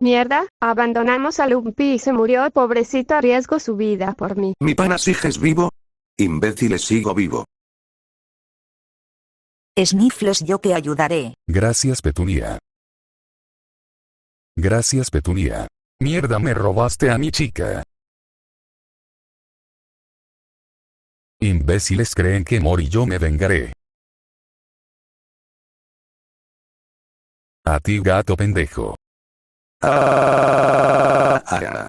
Mierda, abandonamos a Lumpy y se murió, pobrecito, arriesgo su vida por mí. ¿Mi pana sigues vivo? Imbéciles, sigo vivo. Sniffles, yo te ayudaré. Gracias, Petunia. Gracias, Petunia. Mierda, me robaste a mi chica. Imbéciles creen que morí, yo me vengaré. A ti, gato pendejo. Ah.